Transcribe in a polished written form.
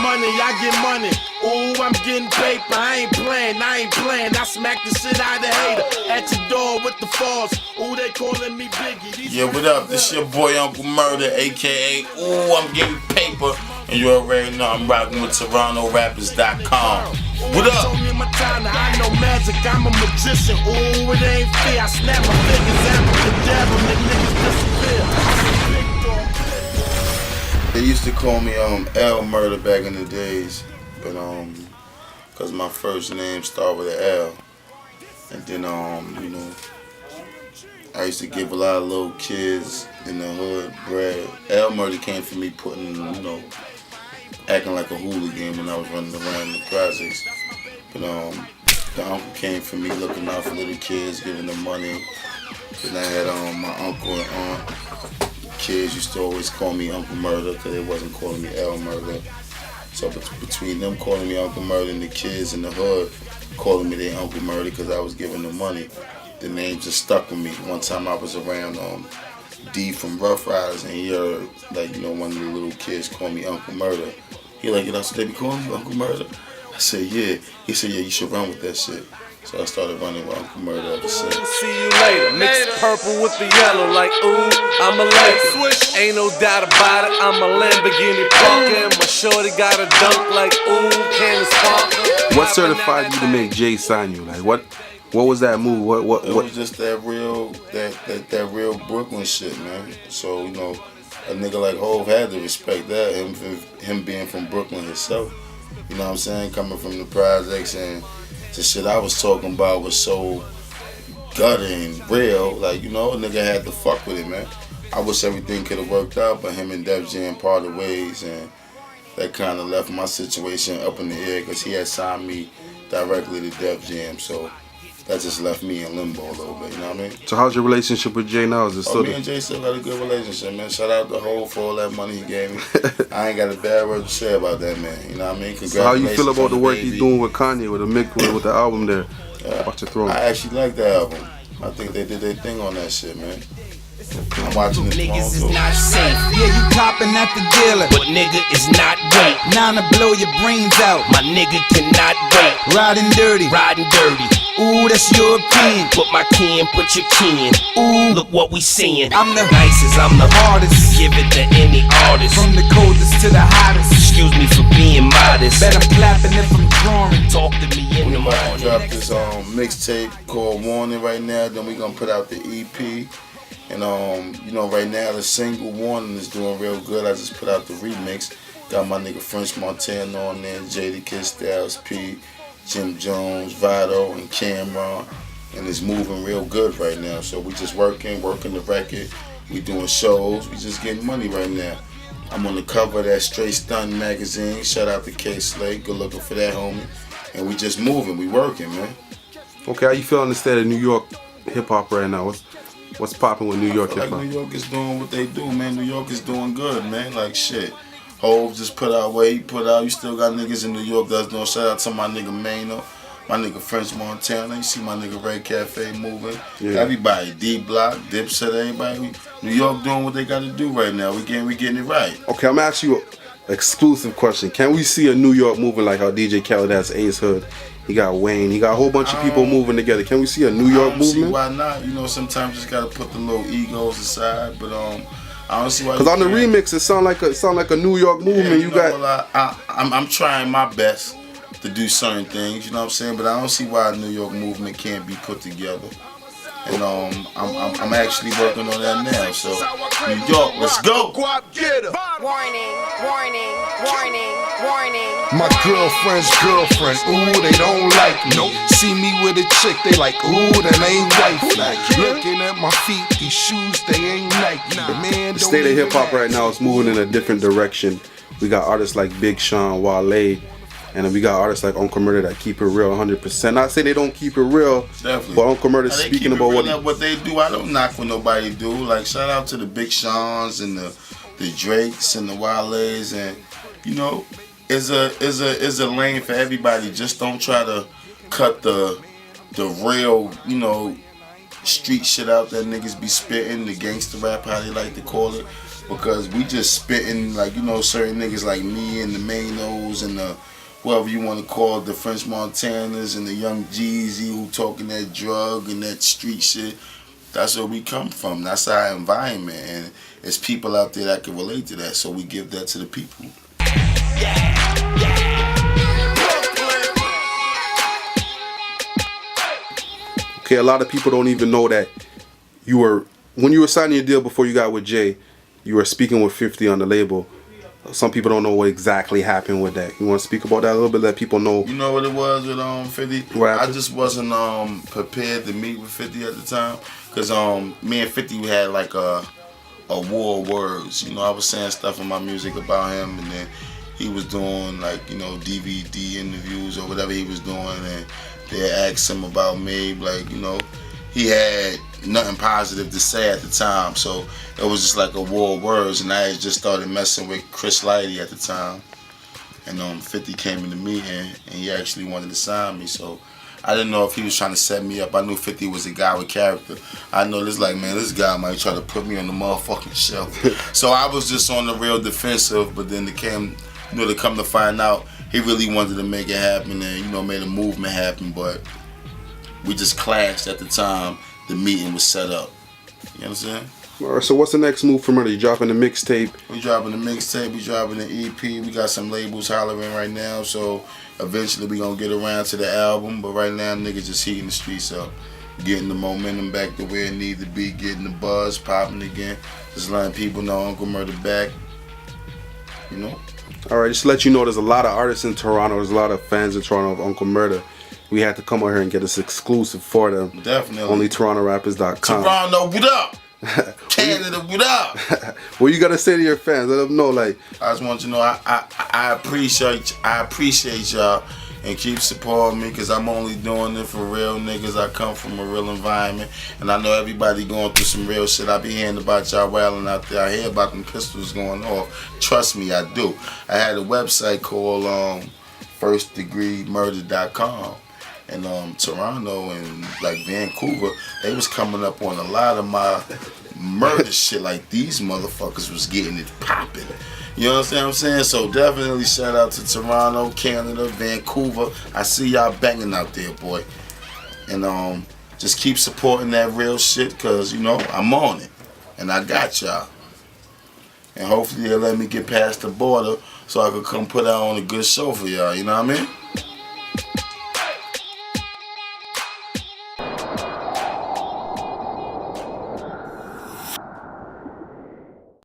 money, I get money. Ooh, I'm getting paper, I ain't playing. I smack the shit out of the hater. At your door with the falls. Ooh, they calling me Biggie. Yeah, what up? This your boy Uncle Murda, aka Ooh, I'm getting paper. And you already know I'm rocking with TorontoRappers.com. What up? I know magic, I'm a magician. Ooh, it ain't fair. I snap my fingers out with the devil, make niggas disappear. They used to call me L Murda back in the days, but cause my first name started with an L, and then you know, I used to give a lot of little kids in the hood bread. L Murda came from me putting, you know, acting like a hooligan when I was running around the projects. But the uncle came for me looking out for little kids, giving them money. Then I had my uncle and aunt. Kids used to always call me Uncle Murda because they wasn't calling me L Murda. So between them calling me Uncle Murda and the kids in the hood calling me their Uncle Murda because I was giving them money, the name just stuck with me. One time I was around D from Rough Riders, and he heard, like, you know, one of the little kids call me Uncle Murda. He like, you know, so they be calling you Uncle Murda? I said, yeah. He said, yeah, you should run with that shit. So I started running with Uncle Murda ever since. See you later. Mix purple with the yellow, like ooh, I'm a Laker. Ain't no doubt about it, I'm a Lamborghini Parker. My shorty got a dunk like ooh, Candace Parker. What certified you to make Jay sign you? Like what was that move? What? It was just that real Brooklyn shit, man. So, you know, a nigga like Hov had to respect that, him being from Brooklyn himself. You know what I'm saying? Coming from the projects, and the shit I was talking about was so gutter and real. Like, you know, a nigga had to fuck with it, man. I wish everything could have worked out, but him and Def Jam parted ways, and that kind of left my situation up in the air because he had signed me directly to Def Jam. So that just left me in limbo a little bit, you know what I mean? So how's your relationship with Jay now? Is it still me and Jay still got a good relationship, man. Shout out to Hov for all that money he gave me. I ain't got a bad word to say about that, man. You know what I mean? Congratulations. So how you feel about the work he's doing with Kanye, with the album there? Watch your throne. I actually like the album. I think they did their thing on that shit, man. I'm watching this niggas is not safe. Yeah, you copping at the dealer, but nigga is not wait. Now to blow your brains out, my nigga cannot wait. Riding dirty, ooh, that's your opinion. Put my kin, put your kin. Ooh, look what we seeing. I'm the nicest, I'm the hardest. Give it to any artist, from the coldest to the hottest. Excuse me for being modest. Bet I'm clapping if I'm drawing. Talk to me in the morning. We about to drop this mixtape called Warning right now. Then we gonna put out the EP. And you know, right now the single Warning is doing real good. I just put out the remix. Got my nigga French Montana on there, Jada Kid Styles P, Jim Jones, Vado, and Cameron. And it's moving real good right now. So we just working the record. We doing shows. We just getting money right now. I'm on the cover of that Straight Stunt magazine. Shout out to K Slate. Good looking for that homie. And we just moving. We working, man. Okay, how you feel in the state of New York hip hop right now? What's popping with New York hip hop? Like New York is doing what they do, man. New York is doing good, man. Like shit. Hov just put out what he put out. You still got niggas in New York that's doing. Shout out to my nigga Mano, my nigga French Montana. You see my nigga Red Cafe moving. Yeah. Everybody, D Block, Dipset, everybody. New York doing what they got to do right now. We getting it right. Okay, I'm asking you an exclusive question. Can we see a New York moving like how DJ Khaled has Ace Hood? He got Wayne. He got a whole bunch of people moving together. Can we see a New York movement? See why not? You know, sometimes you just gotta put the little egos aside. But I don't see why. Because on the remix, it sound like a New York movement. Yeah, you know, well, I'm trying my best to do certain things. You know what I'm saying? But I don't see why a New York movement can't be put together. And I'm actually working on that now. So New York, let's go. Warning, warning, warning, warning. My girlfriend's girlfriend, ooh, they don't like me. See me with a chick, they like, ooh, that ain't wifey. Looking at my feet, these shoes, they ain't Nike. The state of hip hop right now is moving in a different direction. We got artists like Big Sean, Wale, and we got artists like Uncle Murda that keep it real 100%. Not say they don't keep it real, definitely. But Uncle Murda speaking about what they do. I don't knock what nobody do. Like shout out to the Big Seans and the Drakes and the Wales, and you know, is a lane for everybody. Just don't try to cut the real, you know, street shit out that niggas be spitting, the gangster rap, how they like to call it. because we just spitting like, you know, certain niggas like me and the Manos and the whoever you want to call it, the French Montanas and the Young Jeezy who talking that drug and that street shit. That's where we come from. That's our environment, and it's people out there that can relate to that. So we give that to the people. Okay, a lot of people don't even know that when you were signing your deal before you got with Jay, you were speaking with 50 on the label. Some people don't know what exactly happened with that. You want to speak about that a little bit, let people know? You know what it was with 50? I just wasn't prepared to meet with 50 at the time, because me and 50 we had like a war of words. You know, I was saying stuff in my music about him, and then he was doing like, you know, DVD interviews or whatever he was doing, and they asked him about me, like, you know, he had nothing positive to say at the time, so it was just like a war of words. And I had just started messing with Chris Lighty at the time, and 50 came in the meeting and he actually wanted to sign me. So I didn't know if he was trying to set me up. I knew 50 was a guy with character. I know this, like, man, this guy might try to put me on the motherfucking shelf. So I was just on the real defensive, but then to come to find out, he really wanted to make it happen and, you know, made a movement happen, but we just clashed at the time the meeting was set up. You understand? Alright, so what's the next move for Murda? You dropping the mixtape? We dropping the mixtape, we dropping the EP, we got some labels hollering right now, so eventually we gonna get around to the album, but right now niggas just heating the streets up. Getting the momentum back to where it need to be, getting the buzz popping again. Just letting people know Uncle Murda back. You know? Alright, just to let you know, there's a lot of artists in Toronto, there's a lot of fans in Toronto of Uncle Murda. We had to come out here and get this exclusive for them. Definitely. Only TorontoRappers.com. Toronto, what up? Canada, what up? What you gotta say to your fans? Let them know, like. I just want you to know I appreciate y'all, and keep supporting me, because I'm only doing it for real niggas. I come from a real environment, and I know everybody going through some real shit. I be hearing about y'all wilding out there. I hear about them pistols going off. Trust me, I do. I had a website called firstdegreemurder.com. And Toronto and like Vancouver, they was coming up on a lot of my murder shit. Like, these motherfuckers was getting it popping. You understand what I'm saying? So definitely shout out to Toronto, Canada, Vancouver. I see y'all banging out there, boy. And just keep supporting that real shit, cause you know I'm on it, and I got y'all. And hopefully they'll let me get past the border so I could come put out on a good show for y'all. You know what I mean?